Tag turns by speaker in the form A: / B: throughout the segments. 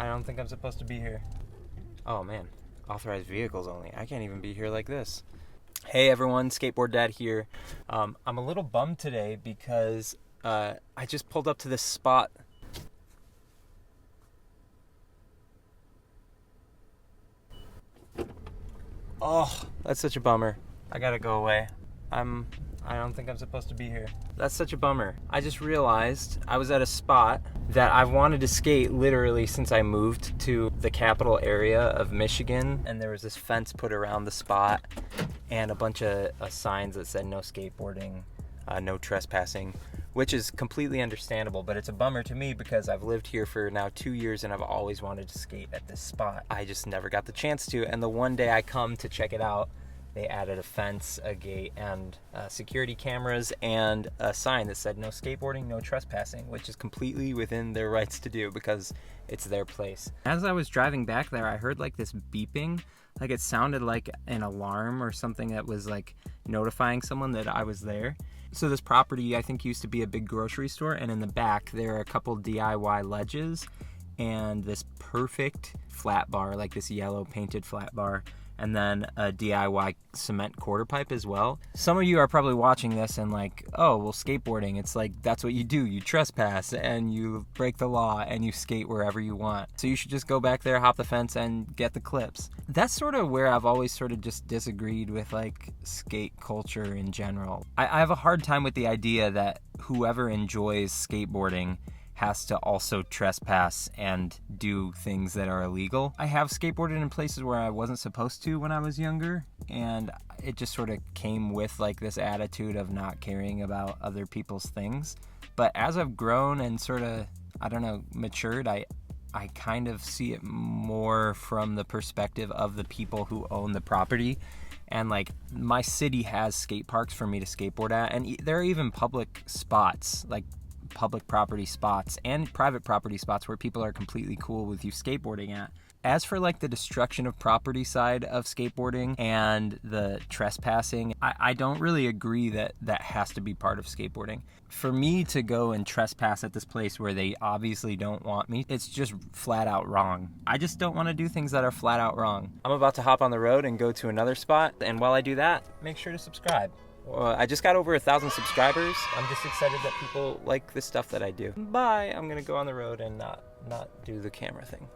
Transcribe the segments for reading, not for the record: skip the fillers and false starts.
A: don't think I'm supposed to be here. Oh man, authorized vehicles only. I can't even be here like this. Hey everyone, Skateboard Dad here. I'm a little bummed today because I just pulled up to this spot. Oh, that's such a bummer. I gotta go away. I don't think I'm supposed to be here. That's such a bummer. I just realized I was at a spot that I've wanted to skate literally since I moved to the capital area of Michigan, and there was this fence put around the spot and a bunch of signs that said no skateboarding, no trespassing, which is completely understandable, but it's a bummer to me because I've lived here for now 2 years and I've always wanted to skate at this spot. I just never got the chance to, and the one day I come to check it out, they added a fence, a gate, and security cameras, and a sign that said no skateboarding, no trespassing, which is completely within their rights to do because it's their place. As I was driving back there, I heard like this beeping, like it sounded like an alarm or something that was like notifying someone that I was there. So this property, I think, used to be a big grocery store, and in the back there are a couple DIY ledges and this perfect flat bar, like this yellow painted flat bar, and then a DIY cement quarter pipe as well. Some of you are probably watching this and like, oh, well, skateboarding, it's like, that's what you do. You trespass and you break the law and you skate wherever you want. So you should just go back there, hop the fence, and get the clips. That's sort of where I've always sort of just disagreed with like skate culture in general. I have a hard time with the idea that whoever enjoys skateboarding has to also trespass and do things that are illegal. I have skateboarded in places where I wasn't supposed to when I was younger, and it just sort of came with like this attitude of not caring about other people's things. But as I've grown and sort of, I don't know, matured, I kind of see it more from the perspective of the people who own the property. And like my city has skate parks for me to skateboard at, and there are even public spots, like public property spots and private property spots where people are completely cool with you skateboarding at. As for like the destruction of property side of skateboarding and the trespassing, I don't really agree that that has to be part of skateboarding. For me to go and trespass at this place where they obviously don't want me, it's just flat out wrong. I just don't want to do things that are flat out wrong. I'm about to hop on the road and go to another spot, and while I do that, make sure to subscribe. I just got over 1,000 subscribers. I'm just excited that people like the stuff that I do. Bye. I'm gonna go on the road and not do the camera thing.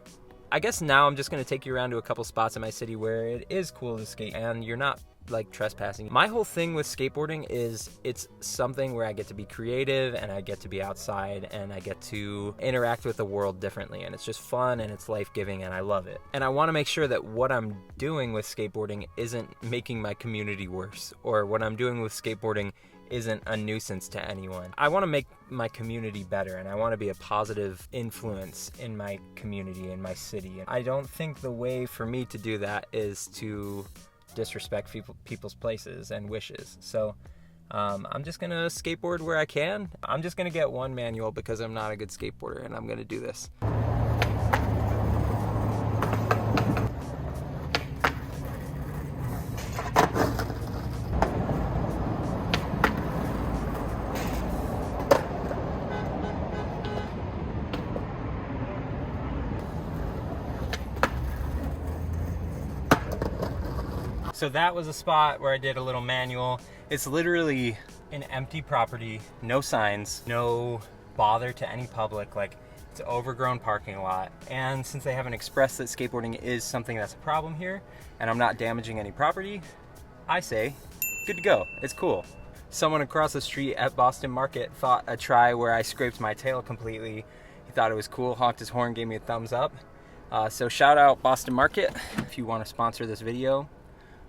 A: I guess now I'm just gonna take you around to a couple spots in my city where it is cool to skate and you're not like trespassing. My whole thing with skateboarding is it's something where I get to be creative and I get to be outside and I get to interact with the world differently, and it's just fun and it's life-giving and I love it. And I want to make sure that what I'm doing with skateboarding isn't making my community worse, or what I'm doing with skateboarding isn't a nuisance to anyone. I want to make my community better, and I want to be a positive influence in my community, in my city. I don't think the way for me to do that is to disrespect people's places and wishes. So I'm just gonna skateboard where I can. I'm just gonna get one manual because I'm not a good skateboarder, and I'm gonna do this. So that was a spot where I did a little manual. It's literally an empty property, no signs, no bother to any public, like it's an overgrown parking lot. And since they haven't expressed that skateboarding is something that's a problem here, and I'm not damaging any property, I say, good to go, it's cool. Someone across the street at Boston Market thought a try where I scraped my tail completely. He thought it was cool, honked his horn, gave me a thumbs up. So shout out Boston Market. If you want to sponsor this video,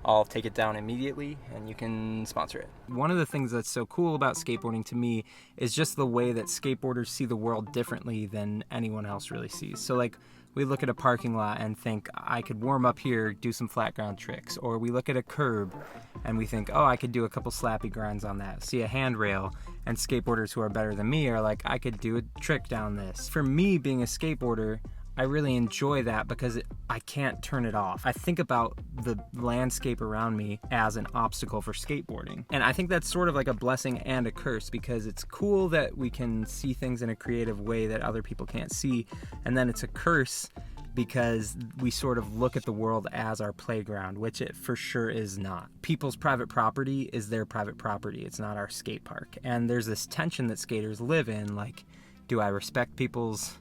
A: I'll take it down immediately and you can sponsor it. One of the things that's so cool about skateboarding to me is just the way that skateboarders see the world differently than anyone else really sees. So like we look at a parking lot and think I could warm up here, do some flat ground tricks, or we look at a curb and we think, oh, I could do a couple slappy grinds on that, see a handrail, and skateboarders who are better than me are like, I could do a trick down this. For me, being a skateboarder, I really enjoy that because I can't turn it off. I think about the landscape around me as an obstacle for skateboarding. And I think that's sort of like a blessing and a curse, because it's cool that we can see things in a creative way that other people can't see. And then it's a curse because we sort of look at the world as our playground, which it for sure is not. People's private property is their private property. It's not our skate park. And there's this tension that skaters live in, like, do I respect people's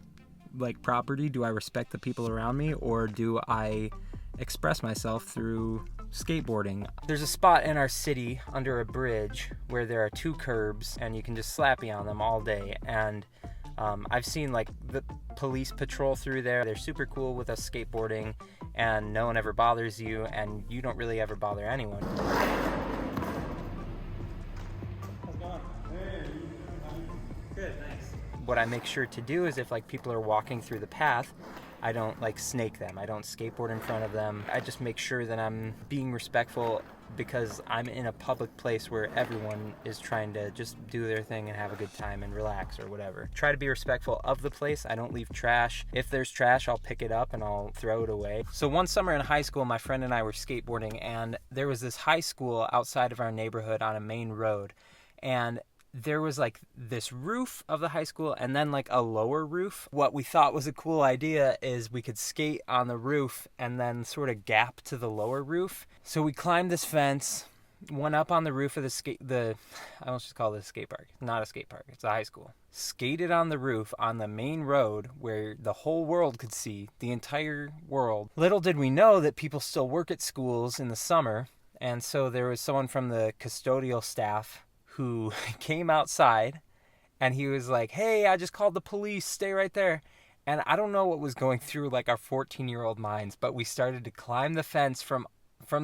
A: property? Do I respect the people around me? Or do I express myself through skateboarding? There's a spot in our city under a bridge where there are 2 curbs and you can just slappy on them all day. And I've seen the police patrol through there. They're super cool with us skateboarding, and no one ever bothers you, and you don't really ever bother anyone. How's it going? Hey. Good, thanks. What I make sure to do is if people are walking through the path, I don't snake them. I don't skateboard in front of them. I just make sure that I'm being respectful because I'm in a public place where everyone is trying to just do their thing and have a good time and relax or whatever. Try to be respectful of the place. I don't leave trash. If there's trash, I'll pick it up and I'll throw it away. So one summer in high school, my friend and I were skateboarding, and there was this high school outside of our neighborhood on a main road. And there was this roof of the high school and then a lower roof. What we thought was a cool idea is we could skate on the roof and then sort of gap to the lower roof. So we climbed this fence, went up on the roof of I almost just call it a skate park. Not a skate park, it's a high school. Skated on the roof on the main road where the whole world could see, the entire world. Little did we know that people still work at schools in the summer, and so there was someone from the custodial staff who came outside, and he was like, hey, I just called the police, stay right there. And I don't know what was going through our 14-year-old minds, but we started to climb the fence from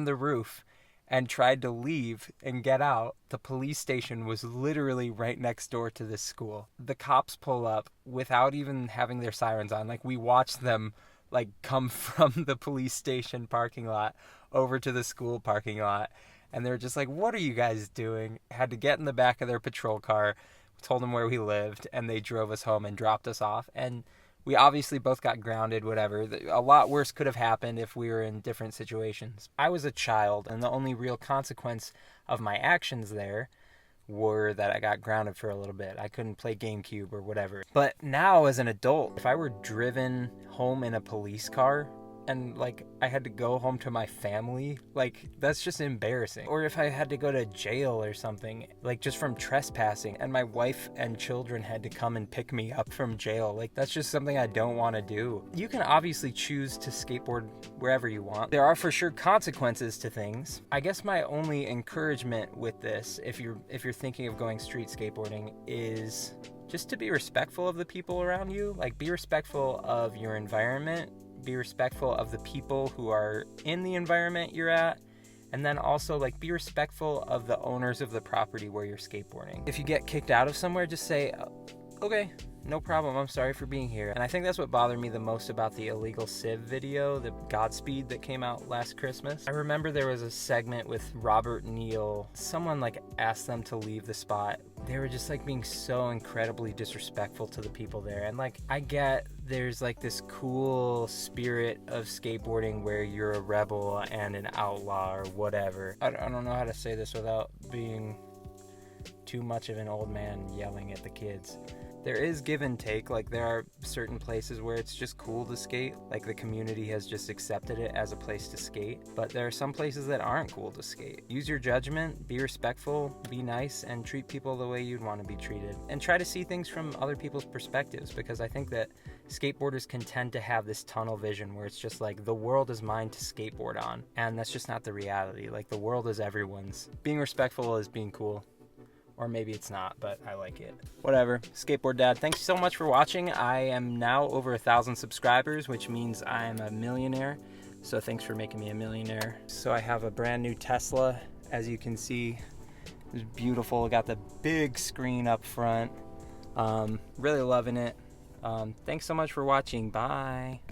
A: the roof and tried to leave and get out. The police station was literally right next door to this school. The cops pull up without even having their sirens on. We watched them come from the police station parking lot over to the school parking lot. And they were just like, what are you guys doing? Had to get in the back of their patrol car, told them where we lived, and they drove us home and dropped us off. And we obviously both got grounded, whatever. A lot worse could have happened if we were in different situations. I was a child, and the only real consequence of my actions there were that I got grounded for a little bit. I couldn't play GameCube or whatever. But now as an adult, if I were driven home in a police car, and I had to go home to my family, that's just embarrassing. Or if I had to go to jail or something, just from trespassing, and my wife and children had to come and pick me up from jail, that's just something I don't want to do. You can obviously choose to skateboard wherever you want. There are for sure consequences to things. I guess my only encouragement with this, if you're thinking of going street skateboarding, is just to be respectful of the people around you. Be respectful of your environment. Be respectful of the people who are in the environment you're at, and then also be respectful of the owners of the property where you're skateboarding. If you get kicked out of somewhere, just say, okay, no problem, I'm sorry for being here. And I think that's what bothered me the most about the illegal civ video, the Godspeed that came out last Christmas. I remember there was a segment with Robert Neal. Someone asked them to leave the spot. They were just being so incredibly disrespectful to the people there. And I get there's this cool spirit of skateboarding where you're a rebel and an outlaw or whatever. I don't know how to say this without being too much of an old man yelling at the kids. There is give and take. There are certain places where it's just cool to skate. The community has just accepted it as a place to skate. But there are some places that aren't cool to skate. Use your judgment, be respectful, be nice, and treat people the way you'd want to be treated. And try to see things from other people's perspectives, because I think that skateboarders can tend to have this tunnel vision where it's just the world is mine to skateboard on. And that's just not the reality. The world is everyone's. Being respectful is being cool. Or maybe it's not, but I like it. Whatever. Skateboard Dad, thanks so much for watching. I am now over 1,000 subscribers, which means I'm a millionaire. So thanks for making me a millionaire. So I have a brand new Tesla, as you can see. It's beautiful. Got the big screen up front. Really loving it. Thanks so much for watching. Bye.